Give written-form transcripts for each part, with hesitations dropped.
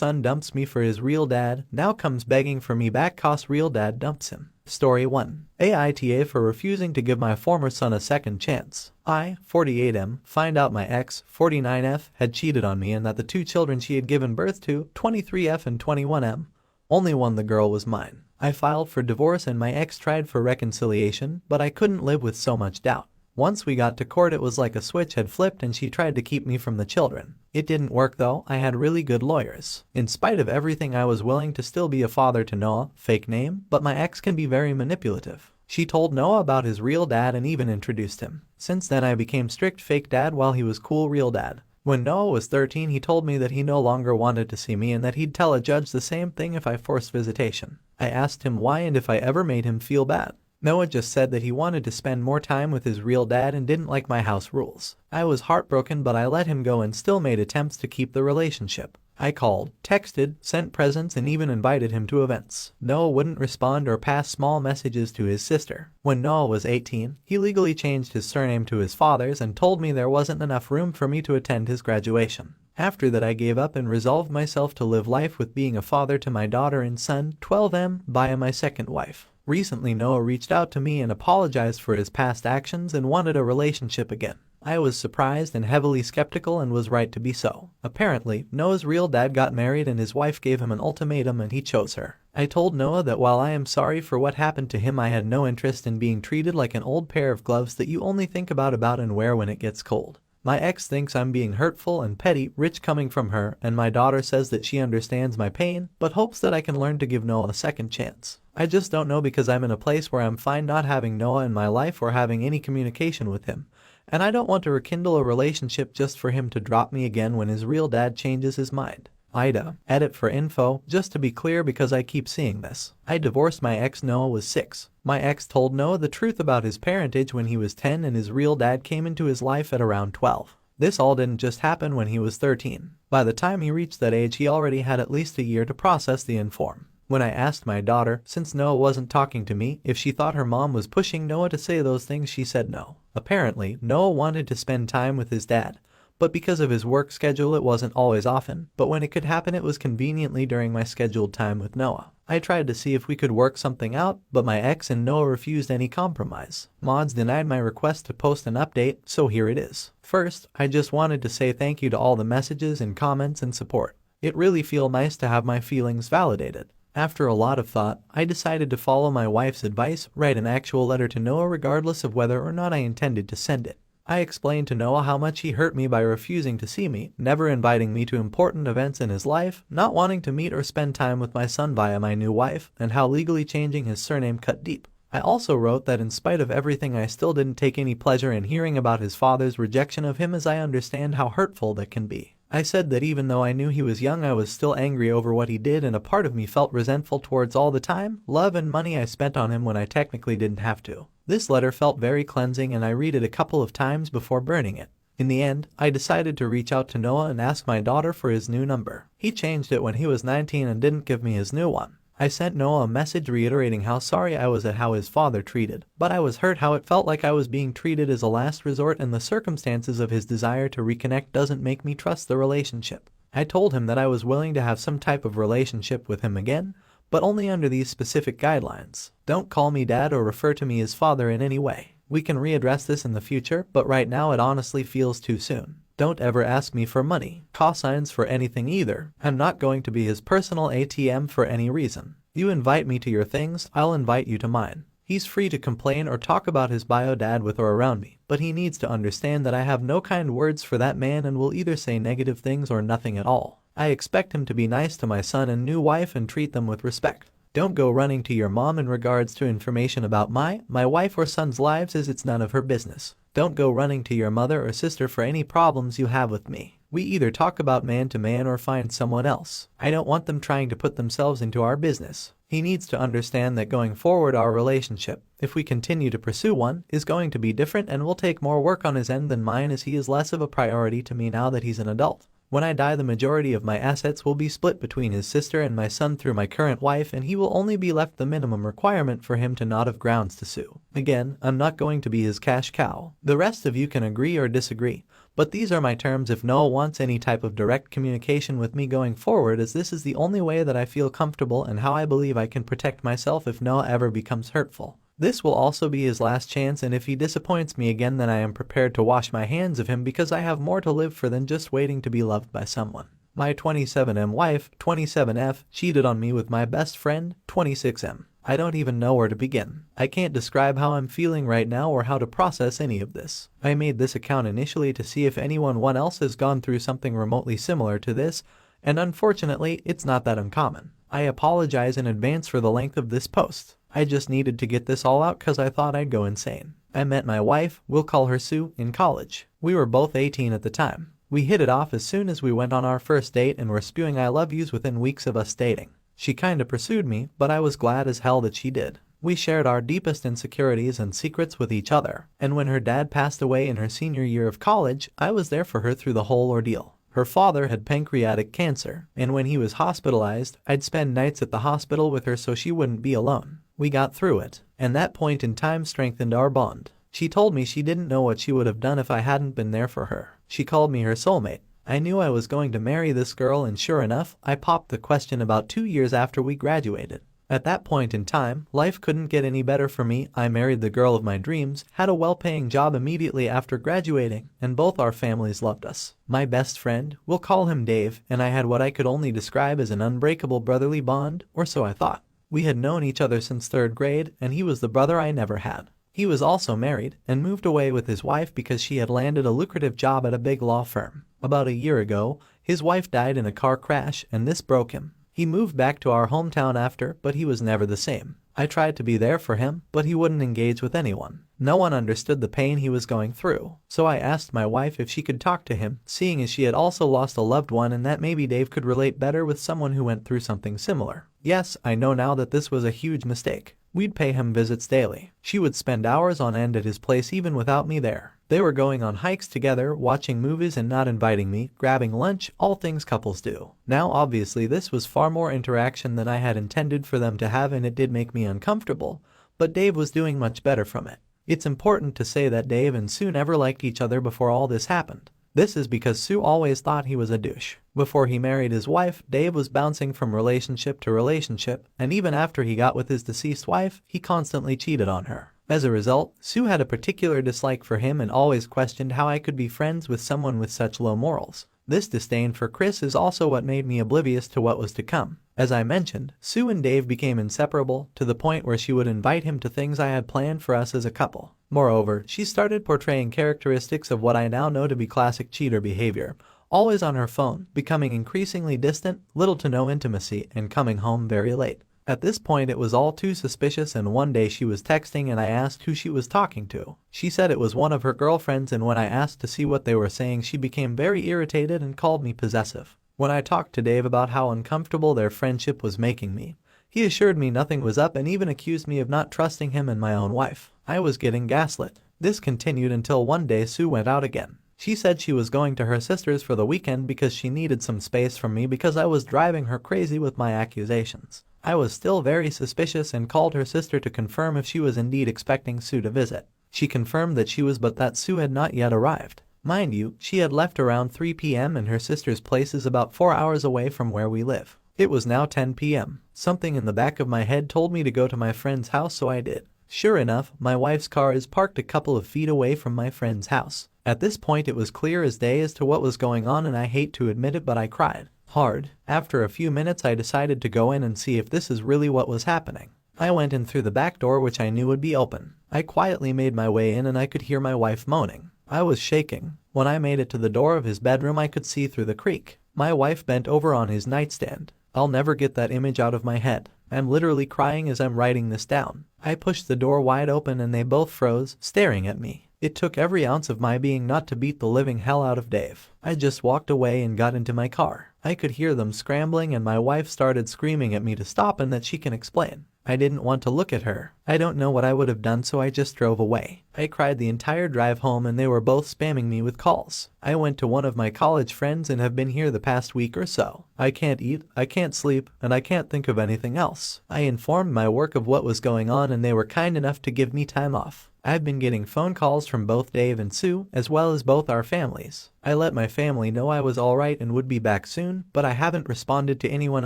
son dumps me for his real dad, now comes begging for me back 'cause real dad dumps him. Story 1. Aita for refusing to give my former son a second chance. I, 48M, find out my ex, 49F, had cheated on me and that the two children she had given birth to, 23F and 21M, only one the girl was mine. I filed for divorce and my ex tried for reconciliation, but I couldn't live with so much doubt. Once we got to court it was like a switch had flipped and she tried to keep me from the children. It didn't work though, I had really good lawyers. In spite of everything I was willing to still be a father to Noah, fake name, but my ex can be very manipulative. She told Noah about his real dad and even introduced him. Since then I became strict fake dad while he was cool real dad. When Noah was 13 he told me that he no longer wanted to see me and that he'd tell a judge the same thing if I forced visitation. I asked him why and if I ever made him feel bad. Noah just said that he wanted to spend more time with his real dad and didn't like my house rules. I was heartbroken but I let him go and still made attempts to keep the relationship. I called, texted, sent presents and even invited him to events. Noah wouldn't respond or pass small messages to his sister. When Noah was 18, he legally changed his surname to his father's and told me there wasn't enough room for me to attend his graduation. After that I gave up and resolved myself to live life with being a father to my daughter and son, 12M, by my second wife. Recently Noah reached out to me and apologized for his past actions and wanted a relationship again. I was surprised and heavily skeptical and was right to be so. Apparently, Noah's real dad got married and his wife gave him an ultimatum and he chose her. I told Noah that while I am sorry for what happened to him I had no interest in being treated like an old pair of gloves that you only think about and wear when it gets cold. My ex thinks I'm being hurtful and petty, rich coming from her, and my daughter says that she understands my pain, but hopes that I can learn to give Noah a second chance. I just don't know because I'm in a place where I'm fine not having Noah in my life or having any communication with him, and I don't want to rekindle a relationship just for him to drop me again when his real dad changes his mind. Aita, edit for info, just to be clear because I keep seeing this. I divorced my ex Noah was 6. My ex told Noah the truth about his parentage when he was 10 and his real dad came into his life at around 12. This all didn't just happen when he was 13. By the time he reached that age he already had at least a year to process the inform. When I asked my daughter, since Noah wasn't talking to me, if she thought her mom was pushing Noah to say those things she said no. Apparently, Noah wanted to spend time with his dad. But because of his work schedule it wasn't always often, but when it could happen it was conveniently during my scheduled time with Noah. I tried to see if we could work something out, but my ex and Noah refused any compromise. Mods denied my request to post an update, so here it is. First, I just wanted to say thank you to all the messages and comments and support. It really feels nice to have my feelings validated. After a lot of thought, I decided to follow my wife's advice, write an actual letter to Noah regardless of whether or not I intended to send it. I explained to Noah how much he hurt me by refusing to see me, never inviting me to important events in his life, not wanting to meet or spend time with my son via my new wife, and how legally changing his surname cut deep. I also wrote that in spite of everything I still didn't take any pleasure in hearing about his father's rejection of him as I understand how hurtful that can be. I said that even though I knew he was young I was still angry over what he did and a part of me felt resentful towards all the time, love and money I spent on him when I technically didn't have to. This letter felt very cleansing and I read it a couple of times before burning it. In the end, I decided to reach out to Noah and ask my daughter for his new number. He changed it when he was 19 and didn't give me his new one. I sent Noah a message reiterating how sorry I was at how his father treated, but I was hurt how it felt like I was being treated as a last resort and the circumstances of his desire to reconnect doesn't make me trust the relationship. I told him that I was willing to have some type of relationship with him again, but only under these specific guidelines. Don't call me dad or refer to me as father in any way. We can readdress this in the future, but right now it honestly feels too soon. Don't ever ask me for money, cosigns for anything either. I'm not going to be his personal ATM for any reason. You invite me to your things, I'll invite you to mine. He's free to complain or talk about his bio dad with or around me, but he needs to understand that I have no kind words for that man and will either say negative things or nothing at all. I expect him to be nice to my son and new wife and treat them with respect. Don't go running to your mom in regards to information about my wife or son's lives as it's none of her business. Don't go running to your mother or sister for any problems you have with me. We either talk about man to man or find someone else. I don't want them trying to put themselves into our business. He needs to understand that going forward our relationship, if we continue to pursue one, is going to be different and will take more work on his end than mine as he is less of a priority to me now that he's an adult. When I die the majority of my assets will be split between his sister and my son through my current wife and he will only be left the minimum requirement for him to not have grounds to sue. Again, I'm not going to be his cash cow. The rest of you can agree or disagree, But these are my terms if Noah wants any type of direct communication with me going forward, as this is the only way that I feel comfortable and how I believe I can protect myself if Noah ever becomes hurtful. This will also be his last chance, and if he disappoints me again, then I am prepared to wash my hands of him because I have more to live for than just waiting to be loved by someone. My 27M wife, 27F, cheated on me with my best friend, 26M. I don't even know where to begin. I can't describe how I'm feeling right now or how to process any of this. I made this account initially to see if anyone else has gone through something remotely similar to this, and unfortunately, it's not that uncommon. I apologize in advance for the length of this post. I just needed to get this all out because I thought I'd go insane. I met my wife, we'll call her Sue, in college. We were both 18 at the time. We hit it off as soon as we went on our first date and were spewing I love yous within weeks of us dating. She kinda pursued me, but I was glad as hell that she did. We shared our deepest insecurities and secrets with each other, and when her dad passed away in her senior year of college, I was there for her through the whole ordeal. Her father had pancreatic cancer, and when he was hospitalized, I'd spend nights at the hospital with her so she wouldn't be alone. We got through it, and that point in time strengthened our bond. She told me she didn't know what she would have done if I hadn't been there for her. She called me her soulmate. I knew I was going to marry this girl, and sure enough, I popped the question about 2 years after we graduated. At that point in time, life couldn't get any better for me. I married the girl of my dreams, had a well-paying job immediately after graduating, and both our families loved us. My best friend, we'll call him Dave, and I had what I could only describe as an unbreakable brotherly bond, or so I thought. We had known each other since 3rd grade, and he was the brother I never had. He was also married and moved away with his wife because she had landed a lucrative job at a big law firm. About a year ago, his wife died in a car crash, and this broke him. He moved back to our hometown after, but he was never the same. I tried to be there for him, but he wouldn't engage with anyone. No one understood the pain he was going through, so I asked my wife if she could talk to him, seeing as she had also lost a loved one and that maybe Dave could relate better with someone who went through something similar. Yes, I know now that this was a huge mistake. We'd pay him visits daily. She would spend hours on end at his place even without me there. They were going on hikes together, watching movies and not inviting me, grabbing lunch, all things couples do. Now obviously this was far more interaction than I had intended for them to have, and it did make me uncomfortable, but Dave was doing much better from it. It's important to say that Dave and Sue never liked each other before all this happened. This is because Sue always thought he was a douche. Before he married his wife, Dave was bouncing from relationship to relationship, and even after he got with his deceased wife, he constantly cheated on her. As a result, Sue had a particular dislike for him and always questioned how I could be friends with someone with such low morals. This disdain for Chris is also what made me oblivious to what was to come. As I mentioned, Sue and Dave became inseparable to the point where she would invite him to things I had planned for us as a couple. Moreover, she started portraying characteristics of what I now know to be classic cheater behavior, always on her phone, becoming increasingly distant, little to no intimacy, and coming home very late. At this point it was all too suspicious, and one day she was texting and I asked who she was talking to. She said it was one of her girlfriends, and when I asked to see what they were saying, she became very irritated and called me possessive. When I talked to Dave about how uncomfortable their friendship was making me, he assured me nothing was up and even accused me of not trusting him and my own wife. I was getting gaslit. This continued until one day Sue went out again. She said she was going to her sister's for the weekend because she needed some space from me because I was driving her crazy with my accusations. I was still very suspicious and called her sister to confirm if she was indeed expecting Sue to visit. She confirmed that she was, but that Sue had not yet arrived. Mind you, she had left around 3 p.m. and her sister's place is about 4 hours away from where we live. It was now 10 p.m. Something in the back of my head told me to go to my friend's house, so I did. Sure enough, my wife's car is parked a couple of feet away from my friend's house. At this point it was clear as day as to what was going on, and I hate to admit it, but I cried hard. After a few minutes I decided to go in and see if this is really what was happening. I went in through the back door, which I knew would be open. I quietly made my way in and I could hear my wife moaning. I was shaking. When I made it to the door of his bedroom I could see through the creak. My wife bent over on his nightstand. I'll never get that image out of my head. I'm literally crying as I'm writing this down. I pushed the door wide open and they both froze, staring at me. It took every ounce of my being not to beat the living hell out of Dave. I just walked away and got into my car. I could hear them scrambling and my wife started screaming at me to stop and that she can explain. I didn't want to look at her. I don't know what I would have done, so I just drove away. I cried the entire drive home and they were both spamming me with calls. I went to one of my college friends and have been here the past week or so. I can't eat, I can't sleep, and I can't think of anything else. I informed my work of what was going on and they were kind enough to give me time off. I've been getting phone calls from both Dave and Sue, as well as both our families. I let my family know I was alright and would be back soon, but I haven't responded to anyone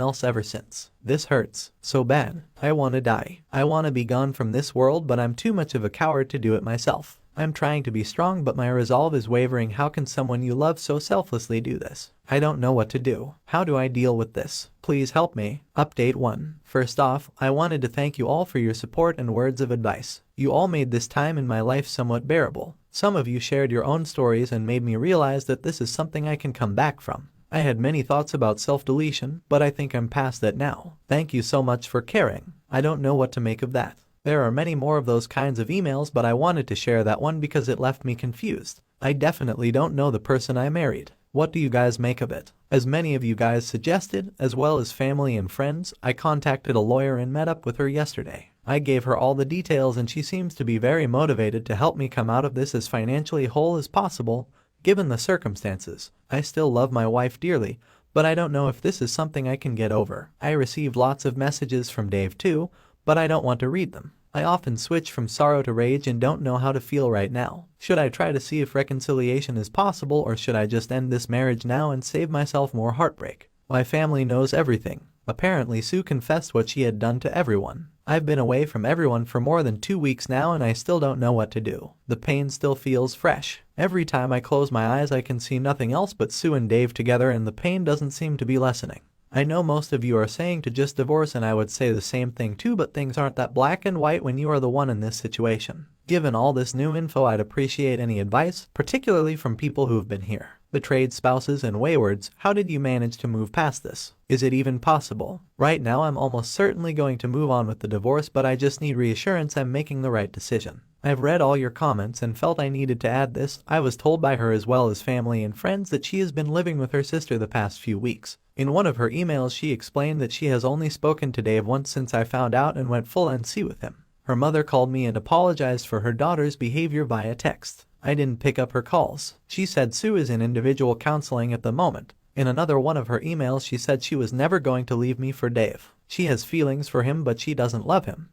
else ever since. This hurts so bad. I want to die. I want to be gone from this world, but I'm too much of a coward to do it myself. I'm trying to be strong, but my resolve is wavering. How can someone you love so selflessly do this? I don't know what to do. How do I deal with this? Please help me. Update 1. First off, I wanted to thank you all for your support and words of advice. You all made this time in my life somewhat bearable. Some of you shared your own stories and made me realize that this is something I can come back from. I had many thoughts about self-deletion, but I think I'm past that now. Thank you so much for caring. I don't know what to make of that. There are many more of those kinds of emails, but I wanted to share that one because it left me confused. I definitely don't know the person I married. What do you guys make of it? As many of you guys suggested, as well as family and friends, I contacted a lawyer and met up with her yesterday. I gave her all the details and she seems to be very motivated to help me come out of this as financially whole as possible, given the circumstances. I still love my wife dearly, but I don't know if this is something I can get over. I received lots of messages from Dave too, but I don't want to read them. I often switch from sorrow to rage and don't know how to feel right now. Should I try to see if reconciliation is possible, or should I just end this marriage now and save myself more heartbreak? My family knows everything. Apparently Sue confessed what she had done to everyone. I've been away from everyone for more than 2 weeks now and I still don't know what to do. The pain still feels fresh. Every time I close my eyes I can see nothing else but Sue and Dave together, and the pain doesn't seem to be lessening. I know most of you are saying to just divorce, and I would say the same thing too, but things aren't that black and white when you are the one in this situation. Given all this new info, I'd appreciate any advice, particularly from people who've been here. Betrayed spouses and waywards, how did you manage to move past this? Is it even possible? Right now I'm almost certainly going to move on with the divorce, but I just need reassurance I'm making the right decision. I've read all your comments and felt I needed to add this. I was told by her as well as family and friends that she has been living with her sister the past few weeks. In one of her emails she explained that she has only spoken to Dave once since I found out and went full NC with him. Her mother called me and apologized for her daughter's behavior via text. I didn't pick up her calls. She said Sue is in individual counseling at the moment. In another one of her emails she said she was never going to leave me for Dave. She has feelings for him but she doesn't love him.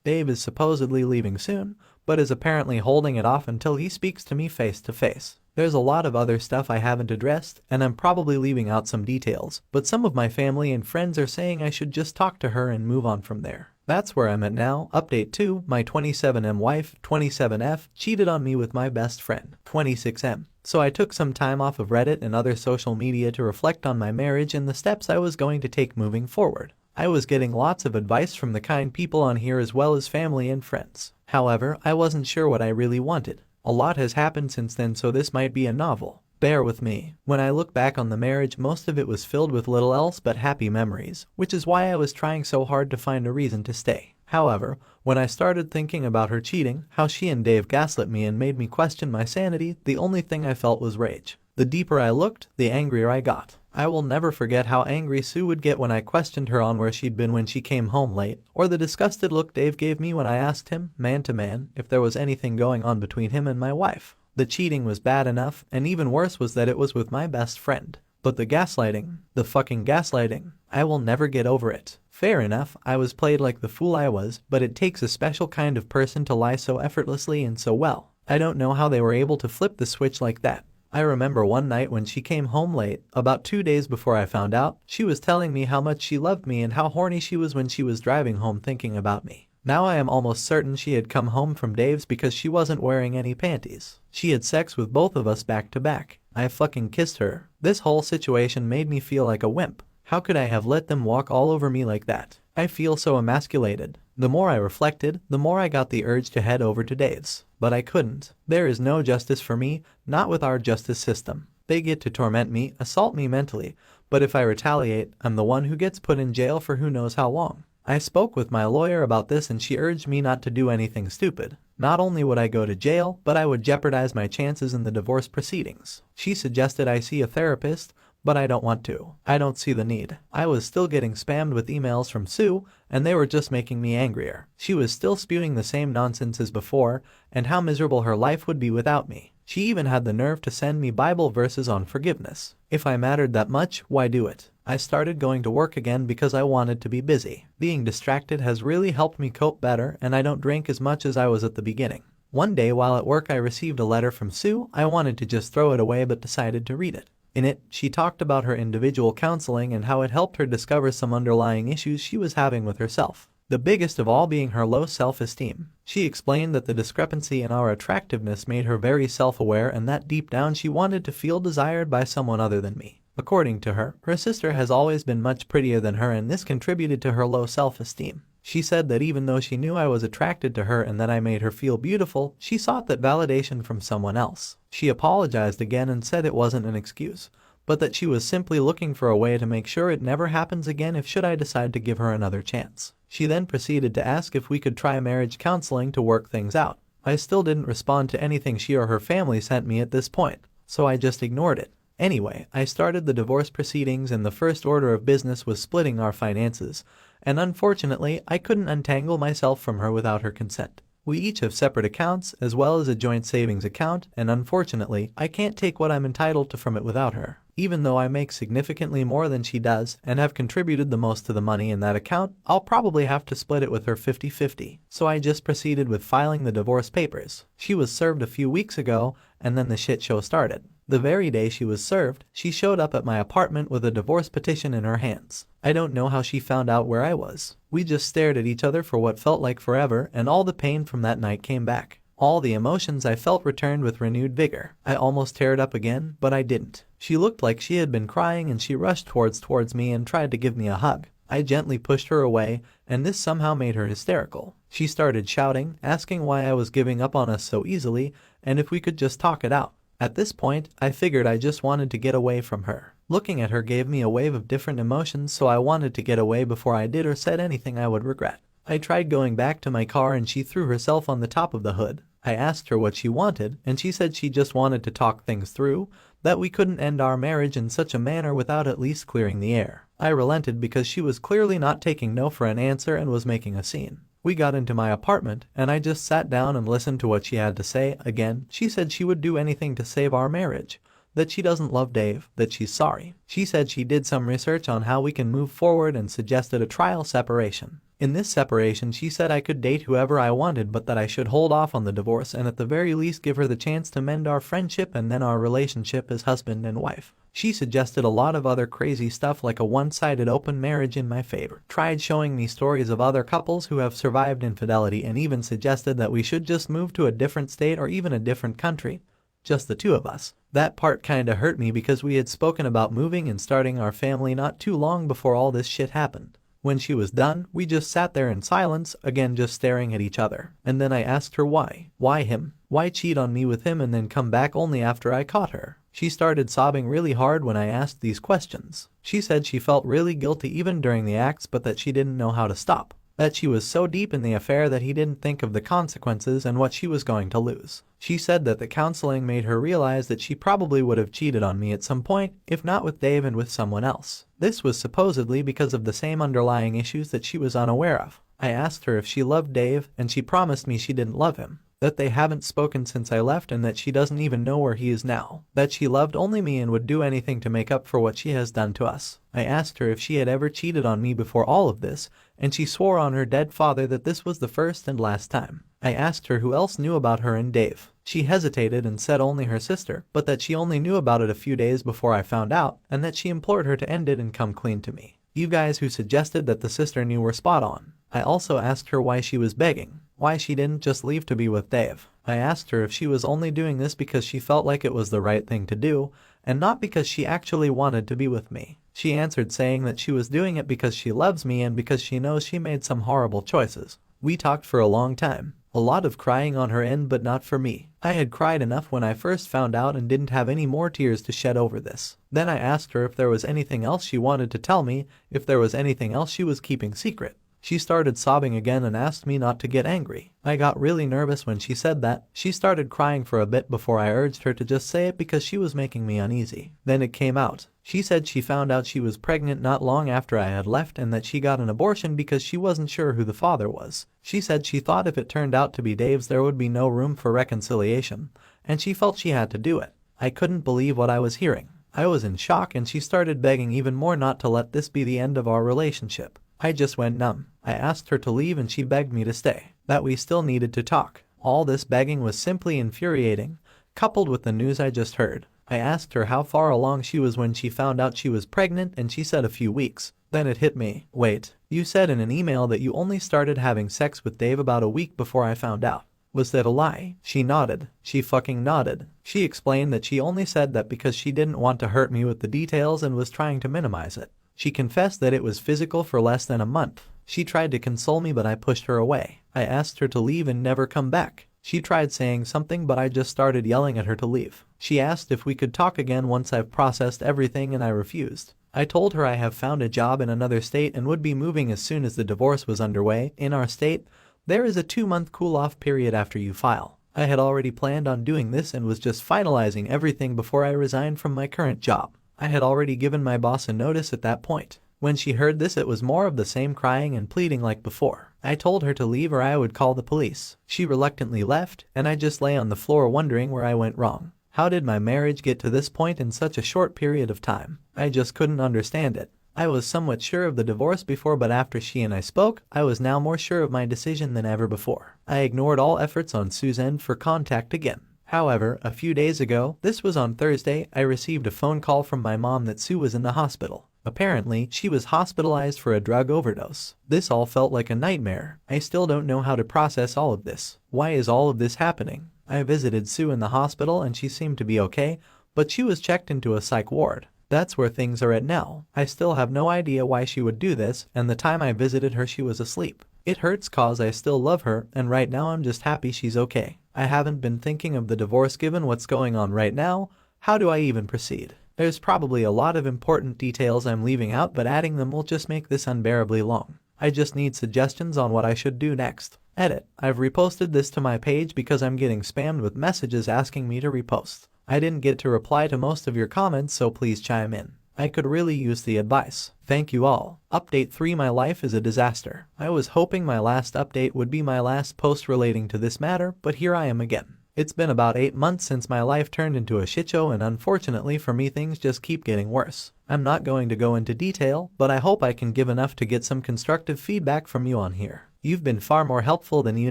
Dave is supposedly leaving soon, but is apparently holding it off until he speaks to me face to face. There's a lot of other stuff I haven't addressed, and I'm probably leaving out some details, but some of my family and friends are saying I should just talk to her and move on from there. That's where I'm at now. Update 2. My 27M wife, 27F, cheated on me with my best friend, 26M. So I took some time off of Reddit and other social media to reflect on my marriage and the steps I was going to take moving forward. I was getting lots of advice from the kind people on here as well as family and friends. However, I wasn't sure what I really wanted. A lot has happened since then, so this might be a novel. Bear with me. When I look back on the marriage, most of it was filled with little else but happy memories, which is why I was trying so hard to find a reason to stay. However, when I started thinking about her cheating, how she and Dave gaslit me and made me question my sanity, the only thing I felt was rage. The deeper I looked, the angrier I got. I will never forget how angry Sue would get when I questioned her on where she'd been when she came home late, or the disgusted look Dave gave me when I asked him, man to man, if there was anything going on between him and my wife. The cheating was bad enough, and even worse was that it was with my best friend. But the gaslighting, the fucking gaslighting, I will never get over it. Fair enough, I was played like the fool I was, but it takes a special kind of person to lie so effortlessly and so well. I don't know how they were able to flip the switch like that. I remember one night when she came home late, about 2 days before I found out, she was telling me how much she loved me and how horny she was when she was driving home thinking about me. Now I am almost certain she had come home from Dave's because she wasn't wearing any panties. She had sex with both of us back to back. I fucking kissed her. This whole situation made me feel like a wimp. How could I have let them walk all over me like that? I feel so emasculated. The more I reflected, the more I got the urge to head over to Dave's. But I couldn't. There is no justice for me, not with our justice system. They get to torment me, assault me mentally, but if I retaliate, I'm the one who gets put in jail for who knows how long. I spoke with my lawyer about this and she urged me not to do anything stupid. Not only would I go to jail, but I would jeopardize my chances in the divorce proceedings. She suggested I see a therapist, but I don't want to. I don't see the need. I was still getting spammed with emails from Sue, and they were just making me angrier. She was still spewing the same nonsense as before, and how miserable her life would be without me. She even had the nerve to send me Bible verses on forgiveness. If I mattered that much, why do it? I started going to work again because I wanted to be busy. Being distracted has really helped me cope better, and I don't drink as much as I was at the beginning. One day while at work I received a letter from Sue. I wanted to just throw it away but decided to read it. In it, she talked about her individual counseling and how it helped her discover some underlying issues she was having with herself. The biggest of all being her low self-esteem. She explained that the discrepancy in our attractiveness made her very self-aware and that deep down she wanted to feel desired by someone other than me. According to her, her sister has always been much prettier than her and this contributed to her low self-esteem. She said that even though she knew I was attracted to her and that I made her feel beautiful, she sought that validation from someone else. She apologized again and said it wasn't an excuse, but that she was simply looking for a way to make sure it never happens again if should I decide to give her another chance. She then proceeded to ask if we could try marriage counseling to work things out. I still didn't respond to anything she or her family sent me at this point, so I just ignored it. Anyway, I started the divorce proceedings and the first order of business was splitting our finances, and unfortunately, I couldn't untangle myself from her without her consent. We each have separate accounts as well as a joint savings account, and unfortunately, I can't take what I'm entitled to from it without her. Even though I make significantly more than she does and have contributed the most to the money in that account, I'll probably have to split it with her 50-50. So I just proceeded with filing the divorce papers. She was served a few weeks ago, and then the shit show started. The very day she was served, she showed up at my apartment with a divorce petition in her hands. I don't know how she found out where I was. We just stared at each other for what felt like forever, and all the pain from that night came back. All the emotions I felt returned with renewed vigor. I almost teared up again, but I didn't. She looked like she had been crying and she rushed towards me and tried to give me a hug. I gently pushed her away, and this somehow made her hysterical. She started shouting, asking why I was giving up on us so easily, and if we could just talk it out. At this point, I figured I just wanted to get away from her. Looking at her gave me a wave of different emotions, so I wanted to get away before I did or said anything I would regret. I tried going back to my car and she threw herself on the top of the hood. I asked her what she wanted, and she said she just wanted to talk things through, that we couldn't end our marriage in such a manner without at least clearing the air. I relented because she was clearly not taking no for an answer and was making a scene. We got into my apartment, and I just sat down and listened to what she had to say. Again, she said she would do anything to save our marriage, that she doesn't love Dave, that she's sorry. She said she did some research on how we can move forward and suggested a trial separation. In this separation, she said I could date whoever I wanted but that I should hold off on the divorce and at the very least give her the chance to mend our friendship and then our relationship as husband and wife. She suggested a lot of other crazy stuff like a one-sided open marriage in my favor. Tried showing me stories of other couples who have survived infidelity and even suggested that we should just move to a different state or even a different country. Just the two of us. That part kinda hurt me because we had spoken about moving and starting our family not too long before all this shit happened. When she was done, we just sat there in silence, again just staring at each other. And then I asked her why. Why him? Why cheat on me with him and then come back only after I caught her? She started sobbing really hard when I asked these questions. She said she felt really guilty even during the acts but that she didn't know how to stop. That she was so deep in the affair that he didn't think of the consequences and what she was going to lose. She said that the counseling made her realize that she probably would have cheated on me at some point, if not with Dave and with someone else. This was supposedly because of the same underlying issues that she was unaware of. I asked her if she loved Dave, and she promised me she didn't love him. That they haven't spoken since I left and that she doesn't even know where he is now. That she loved only me and would do anything to make up for what she has done to us. I asked her if she had ever cheated on me before all of this, and she swore on her dead father that this was the first and last time. I asked her who else knew about her and Dave. She hesitated and said only her sister, but that she only knew about it a few days before I found out, and that she implored her to end it and come clean to me. You guys who suggested that the sister knew were spot on. I also asked her why she was begging. Why she didn't just leave to be with Dave. I asked her if she was only doing this because she felt like it was the right thing to do, and not because she actually wanted to be with me. She answered saying that she was doing it because she loves me and because she knows she made some horrible choices. We talked for a long time. A lot of crying on her end but not for me. I had cried enough when I first found out and didn't have any more tears to shed over this. Then I asked her if there was anything else she wanted to tell me, if there was anything else she was keeping secret. She started sobbing again and asked me not to get angry. I got really nervous when she said that. She started crying for a bit before I urged her to just say it because she was making me uneasy. Then it came out. She said she found out she was pregnant not long after I had left and that she got an abortion because she wasn't sure who the father was. She said she thought if it turned out to be Dave's there would be no room for reconciliation, and she felt she had to do it. I couldn't believe what I was hearing. I was in shock and she started begging even more not to let this be the end of our relationship. I just went numb. I asked her to leave and she begged me to stay, that we still needed to talk. All this begging was simply infuriating, coupled with the news I just heard. I asked her how far along she was when she found out she was pregnant and she said a few weeks. Then it hit me. Wait, you said in an email that you only started having sex with Dave about a week before I found out. Was that a lie? She nodded. She fucking nodded. She explained that she only said that because she didn't want to hurt me with the details and was trying to minimize it. She confessed that it was physical for less than a month. She tried to console me but I pushed her away. I asked her to leave and never come back. She tried saying something but I just started yelling at her to leave. She asked if we could talk again once I've processed everything and I refused. I told her I have found a job in another state and would be moving as soon as the divorce was underway. In our state, there is a 2-month cool-off period after you file. I had already planned on doing this and was just finalizing everything before I resigned from my current job. I had already given my boss a notice at that point. When she heard this, it was more of the same crying and pleading like before. I told her to leave or I would call the police. She reluctantly left, and I just lay on the floor wondering where I went wrong. How did my marriage get to this point in such a short period of time? I just couldn't understand it. I was somewhat sure of the divorce before, but after she and I spoke, I was now more sure of my decision than ever before. I ignored all efforts on Sue's end for contact again. However, a few days ago, this was on Thursday, I received a phone call from my mom that Sue was in the hospital. Apparently, she was hospitalized for a drug overdose. This all felt like a nightmare. I still don't know how to process all of this. Why is all of this happening? I visited Sue in the hospital and she seemed to be okay, but she was checked into a psych ward. That's where things are at now. I still have no idea why she would do this, and the time I visited her she was asleep. It hurts cause I still love her, and right now I'm just happy she's okay. I haven't been thinking of the divorce given what's going on right now. How do I even proceed? There's probably a lot of important details I'm leaving out, but adding them will just make this unbearably long. I just need suggestions on what I should do next. Edit. I've reposted this to my page because I'm getting spammed with messages asking me to repost. I didn't get to reply to most of your comments, so please chime in. I could really use the advice. Thank you all. Update 3: My life is a disaster. I was hoping my last update would be my last post relating to this matter, but here I am again. It's been about 8 months since my life turned into a shitshow, and unfortunately for me things just keep getting worse. I'm not going to go into detail, but I hope I can give enough to get some constructive feedback from you on here. You've been far more helpful than you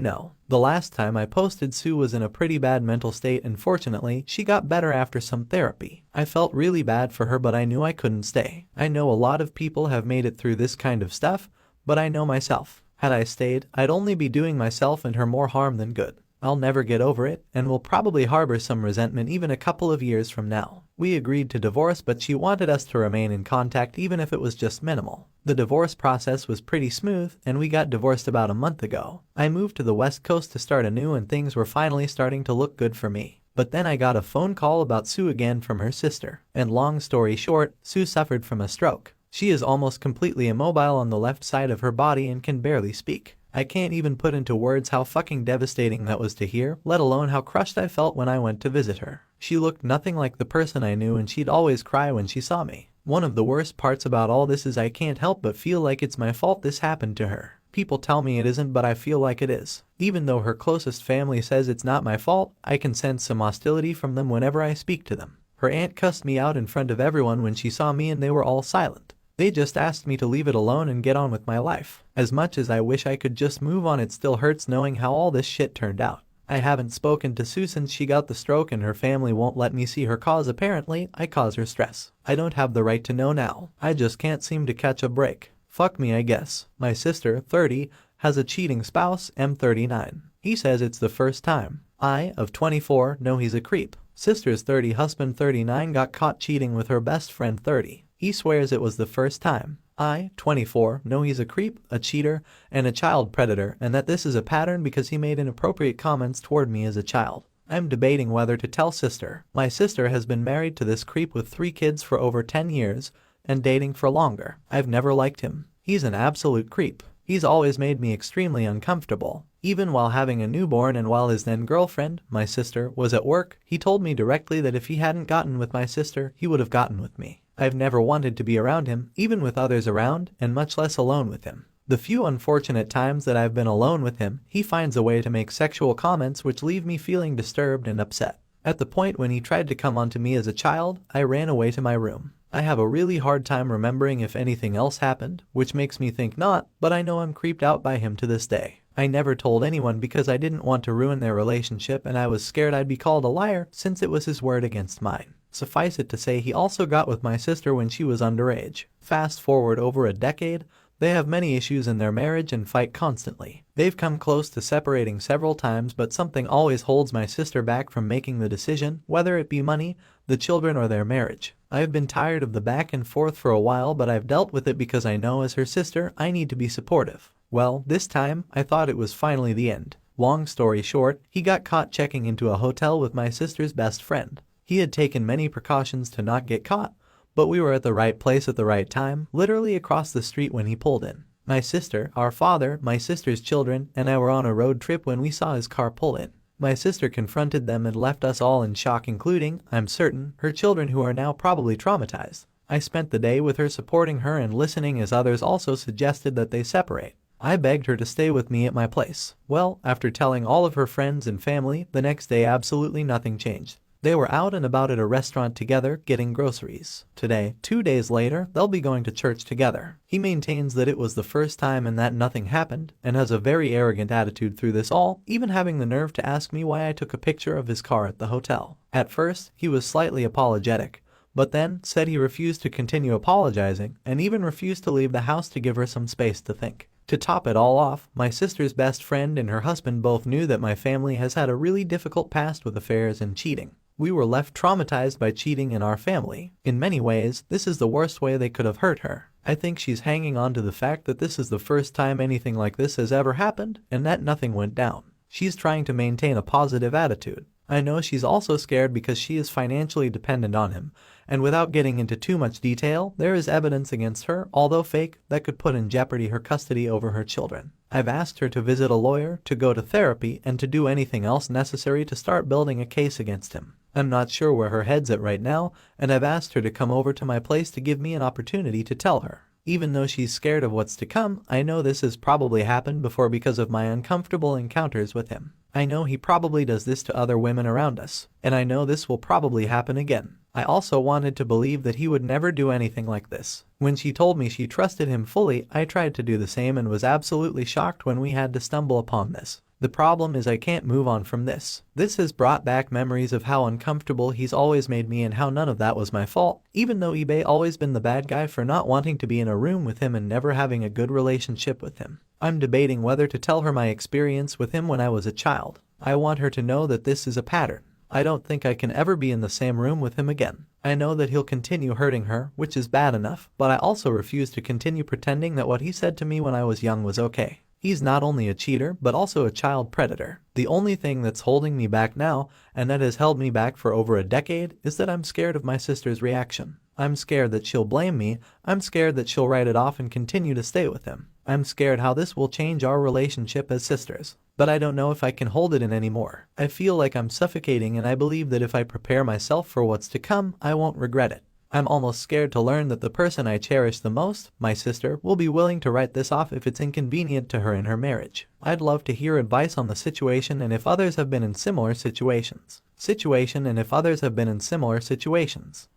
know. The last time I posted, Sue was in a pretty bad mental state, and fortunately, she got better after some therapy. I felt really bad for her, but I knew I couldn't stay. I know a lot of people have made it through this kind of stuff, but I know myself. Had I stayed, I'd only be doing myself and her more harm than good. I'll never get over it, and will probably harbor some resentment even a couple of years from now. We agreed to divorce, but she wanted us to remain in contact even if it was just minimal. The divorce process was pretty smooth, and we got divorced about a month ago. I moved to the West Coast to start anew, and things were finally starting to look good for me. But then I got a phone call about Sue again from her sister. And long story short, Sue suffered from a stroke. She is almost completely immobile on the left side of her body and can barely speak. I can't even put into words how fucking devastating that was to hear, let alone how crushed I felt when I went to visit her. She looked nothing like the person I knew, and she'd always cry when she saw me. One of the worst parts about all this is I can't help but feel like it's my fault this happened to her. People tell me it isn't, but I feel like it is. Even though her closest family says it's not my fault, I can sense some hostility from them whenever I speak to them. Her aunt cussed me out in front of everyone when she saw me, and they were all silent. They just asked me to leave it alone and get on with my life. As much as I wish I could just move on, it still hurts knowing how all this shit turned out. I haven't spoken to Sue since she got the stroke, and her family won't let me see her cause apparently I cause her stress. I don't have the right to know now. I just can't seem to catch a break. Fuck me, I guess. My sister, 30, has a cheating spouse, M 39. He says it's the first time. I, of 24, know he's a creep. Sister's 30 husband 39 got caught cheating with her best friend 30. He swears it was the first time. I, 24, know he's a creep, a cheater, and a child predator, and that this is a pattern because he made inappropriate comments toward me as a child. I'm debating whether to tell sister. My sister has been married to this creep with 3 kids for over 10 years, and dating for longer. I've never liked him. He's an absolute creep. He's always made me extremely uncomfortable. Even while having a newborn and while his then girlfriend, my sister, was at work, he told me directly that if he hadn't gotten with my sister, he would have gotten with me. I've never wanted to be around him, even with others around, and much less alone with him. The few unfortunate times that I've been alone with him, he finds a way to make sexual comments which leave me feeling disturbed and upset. At the point when he tried to come onto me as a child, I ran away to my room. I have a really hard time remembering if anything else happened, which makes me think not, but I know I'm creeped out by him to this day. I never told anyone because I didn't want to ruin their relationship and I was scared I'd be called a liar since it was his word against mine. Suffice it to say he also got with my sister when she was underage. Fast forward over a decade, they have many issues in their marriage and fight constantly. They've come close to separating several times, but something always holds my sister back from making the decision, whether it be money, the children, or their marriage. I've been tired of the back and forth for a while, but I've dealt with it because I know as her sister, I need to be supportive. Well, this time, I thought it was finally the end. Long story short, he got caught checking into a hotel with my sister's best friend. He had taken many precautions to not get caught, but we were at the right place at the right time, literally across the street when he pulled in. My sister, our father, my sister's children, and I were on a road trip when we saw his car pull in. My sister confronted them and left us all in shock, including, I'm certain, her children, who are now probably traumatized. I spent the day with her, supporting her and listening as others also suggested that they separate. I begged her to stay with me at my place. Well, after telling all of her friends and family, the next day absolutely nothing changed. They were out and about at a restaurant together getting groceries. Today, 2 days later, they'll be going to church together. He maintains that it was the first time and that nothing happened, and has a very arrogant attitude through this all, even having the nerve to ask me why I took a picture of his car at the hotel. At first, he was slightly apologetic, but then said he refused to continue apologizing and even refused to leave the house to give her some space to think. To top it all off, my sister's best friend and her husband both knew that my family has had a really difficult past with affairs and cheating. We were left traumatized by cheating in our family. In many ways, this is the worst way they could have hurt her. I think she's hanging on to the fact that this is the first time anything like this has ever happened, and that nothing went down. She's trying to maintain a positive attitude. I know she's also scared because she is financially dependent on him, and without getting into too much detail, there is evidence against her, although fake, that could put in jeopardy her custody over her children. I've asked her to visit a lawyer, to go to therapy, and to do anything else necessary to start building a case against him. I'm not sure where her head's at right now, and I've asked her to come over to my place to give me an opportunity to tell her. Even though she's scared of what's to come, I know this has probably happened before because of my uncomfortable encounters with him. I know he probably does this to other women around us, and I know this will probably happen again. I also wanted to believe that he would never do anything like this. When she told me she trusted him fully, I tried to do the same and was absolutely shocked when we had to stumble upon this. The problem is I can't move on from this. This has brought back memories of how uncomfortable he's always made me and how none of that was my fault, even though eBay always been the bad guy for not wanting to be in a room with him and never having a good relationship with him. I'm debating whether to tell her my experience with him when I was a child. I want her to know that this is a pattern. I don't think I can ever be in the same room with him again. I know that he'll continue hurting her, which is bad enough, but I also refuse to continue pretending that what he said to me when I was young was okay. He's not only a cheater, but also a child predator. The only thing that's holding me back now, and that has held me back for over a decade, is that I'm scared of my sister's reaction. I'm scared that she'll blame me. I'm scared that she'll write it off and continue to stay with him. I'm scared how this will change our relationship as sisters. But I don't know if I can hold it in anymore. I feel like I'm suffocating, and I believe that if I prepare myself for what's to come, I won't regret it. I'm almost scared to learn that the person I cherish the most, my sister, will be willing to write this off if it's inconvenient to her in her marriage. I'd love to hear advice on the situation and if others have been in similar situations.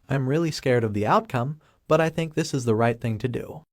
I'm really scared of the outcome, but I think this is the right thing to do.